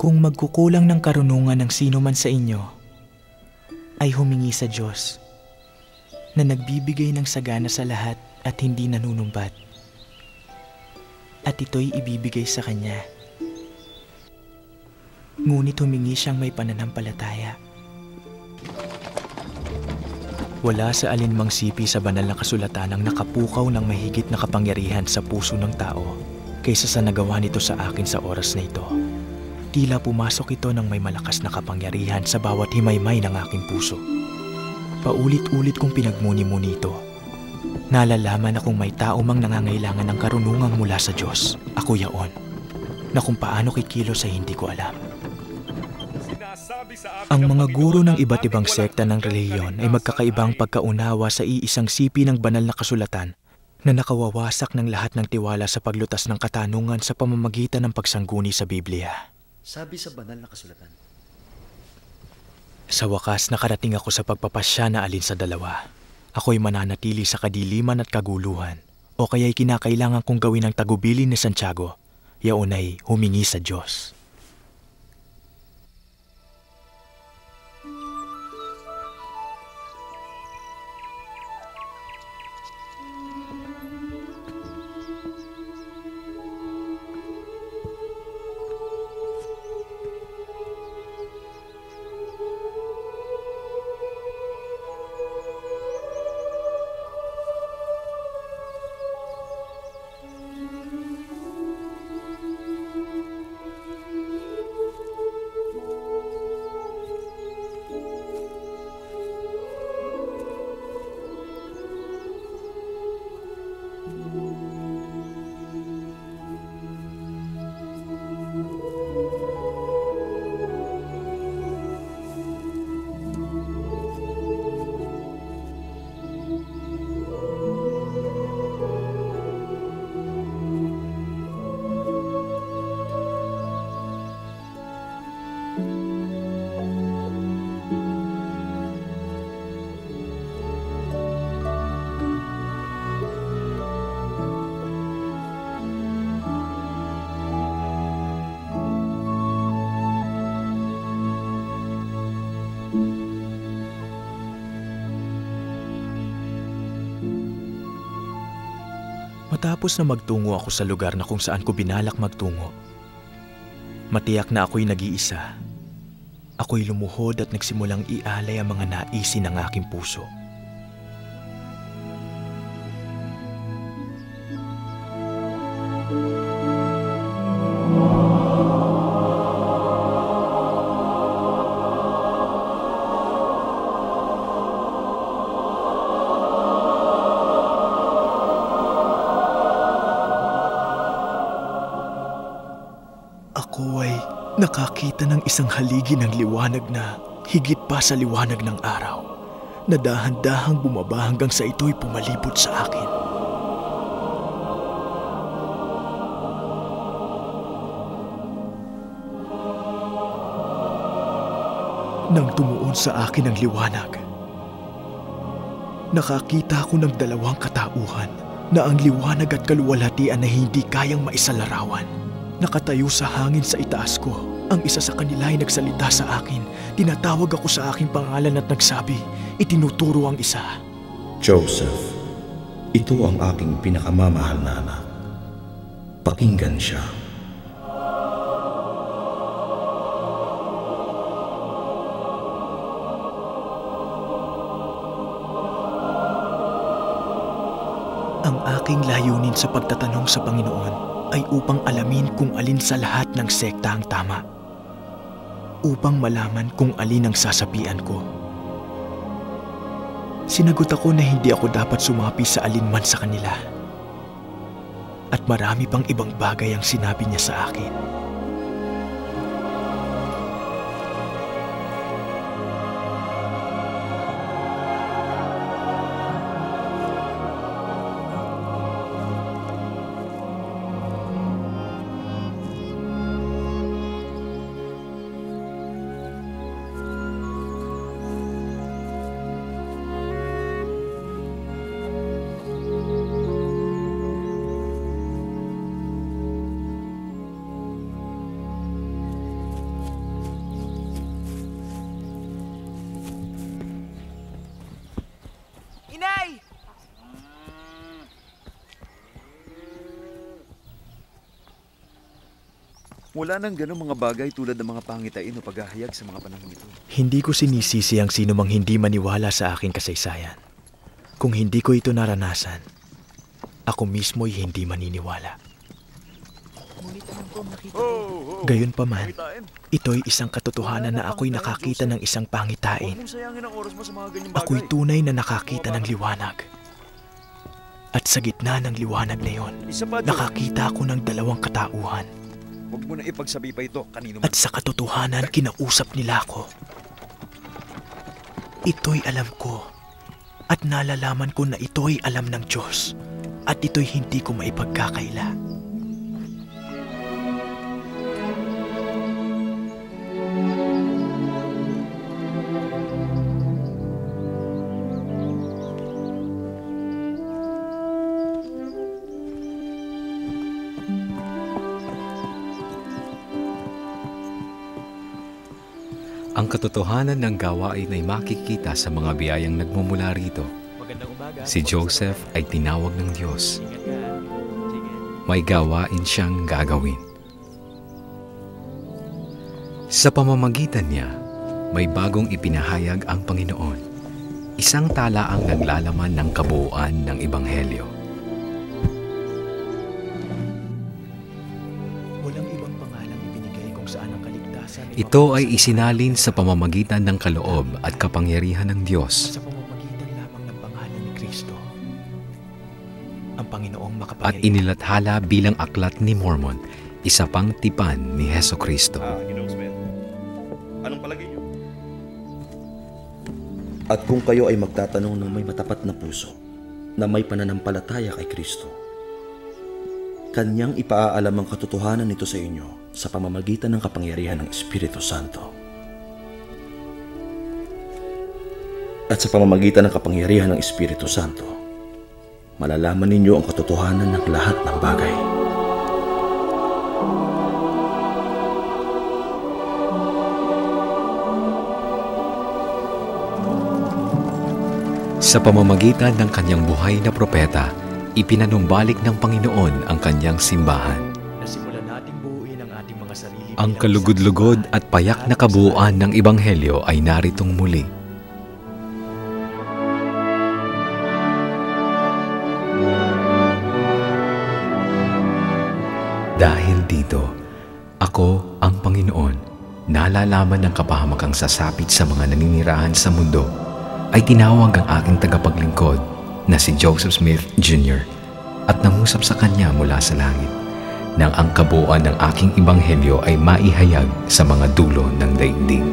Kung magkukulang ng karunungan ng sino man sa inyo, ay humingi sa Diyos na nagbibigay ng sagana sa lahat at hindi nanunumbat. At ito'y ibibigay sa Kanya. Ngunit humingi siyang may pananampalataya. Wala sa alinmang sipi sa banal na kasulatan ang nakapukaw ng mahigit na kapangyarihan sa puso ng tao kaysa sa nagawa nito sa akin sa oras na ito. Tila pumasok ito ng may malakas na kapangyarihan sa bawat himaymay ng aking puso. Paulit-ulit kong pinagmuni-muni ito. Nalalaman na kung may tao mang nangangailangan ng karunungang mula sa Diyos, ako yaon, na kung paano kikilos ay hindi ko alam. Ang mga guro ng iba't ibang sekta ng relihiyon ay magkakaibang pagkaunawa sa iisang sipi ng banal na kasulatan na nakawawasak ng lahat ng tiwala sa paglutas ng katanungan sa pamamagitan ng pagsangguni sa Biblia. Sabi sa banal na kasulatan. Sa wakas nakarating ako sa pagpapasya na alin sa dalawa. Ako'y mananatili sa kadiliman at kaguluhan o kaya'y kinakailangan kong gawin ang tagubilin ni Santiago, yaon ay humingi sa Diyos. Matapos na magtungo ako sa lugar na kung saan ko binalak magtungo, matiyak na ako'y nag-iisa. Ako'y lumuhod at nagsimulang ialay ang mga naisin ng aking puso. Nakakita ng isang haligi ng liwanag na higit pa sa liwanag ng araw, na dahan-dahang bumaba hanggang sa ito'y pumalibot sa akin. Nang tumuon sa akin ang liwanag, nakakita ako ng dalawang katauhan na ang liwanag at kaluwalhatian na hindi kayang maisalarawan. Nakatayo sa hangin sa itaas ko. Ang isa sa kanila ay nagsalita sa akin. Tinatawag ako sa aking pangalan at nagsabi, itinuturo ang isa. Joseph, ito ang aking pinakamamahal na anak. Pakinggan siya. Ang aking layunin sa pagtatanong sa Panginoon ay upang alamin kung alin sa lahat ng sekta ang tama. Upang malaman kung alin ang sasapian ko. Sinagot ako na hindi ako dapat sumapi sa alinman sa kanila. At marami pang ibang bagay ang sinabi niya sa akin. Wala nang ganong mga bagay tulad ng mga pangitain o paghahayag sa mga panahon ito. Hindi ko sinisisi ang sino mang hindi maniwala sa aking kasaysayan. Kung hindi ko ito naranasan, ako mismo'y hindi maniniwala. Gayunpaman, ito'y isang katotohanan na ako'y nakakita ng isang pangitain. Ako'y tunay na nakakita ng liwanag. At sa gitna ng liwanag na yon, nakakita ako ng dalawang katauhan. Huwag mo na ipagsabi pa ito kanino man. At sa katotohanan, kinausap nila ako. Ito'y alam ko. At nalalaman ko na ito'y alam ng Diyos. At ito'y hindi ko maipagkakaila. Ang katotohanan ng gawain ay makikita sa mga biyayang nagmumula rito. Si Joseph ay tinawag ng Diyos. May gawain siyang gagawin. Sa pamamagitan niya, may bagong ipinahayag ang Panginoon. Isang talaang naglalaman ng kabuuan ng Ebanghelyo. Walang ibang pangalang ibinigay kung saan ang kaligtasan. Ito ay isinalin sa pamamagitan ng kaloob at kapangyarihan ng Diyos. Sa pamamagitan lamang ng pangalan ni Kristo. Ang Panginoong At makapangyarihan. inilathala bilang aklat ni Mormon, isa pang tipan ni Heso Kristo. Ginoong Smith, anong palagay niyo? At kung kayo ay magtatanong ng may matapat na puso, na may pananampalataya kay Kristo, Kanyang ipaaalam ang katotohanan nito sa inyo sa pamamagitan ng kapangyarihan ng Espiritu Santo. At sa pamamagitan ng kapangyarihan ng Espiritu Santo, malalaman ninyo ang katotohanan ng lahat ng bagay. Sa pamamagitan ng kanyang buhay na propeta, ipinanumbalik ng Panginoon ang kanyang simbahan. Nasimulan nating buuin ang ating mga sarili. Ang bilang kalugod-lugod isang at payak na kabuuan ng Ebanghelyo ay naritong muli. Dahil dito, ako ang Panginoon, nalalaman ng kapahamakang sasapit sa mga naninirahan sa mundo, ay tinawag ang aking tagapaglingkod na si Joseph Smith Jr. at nangusap sa kanya mula sa langit nang ang kabuuan ng aking ebanghelyo ay maihayag sa mga dulo ng daigdig.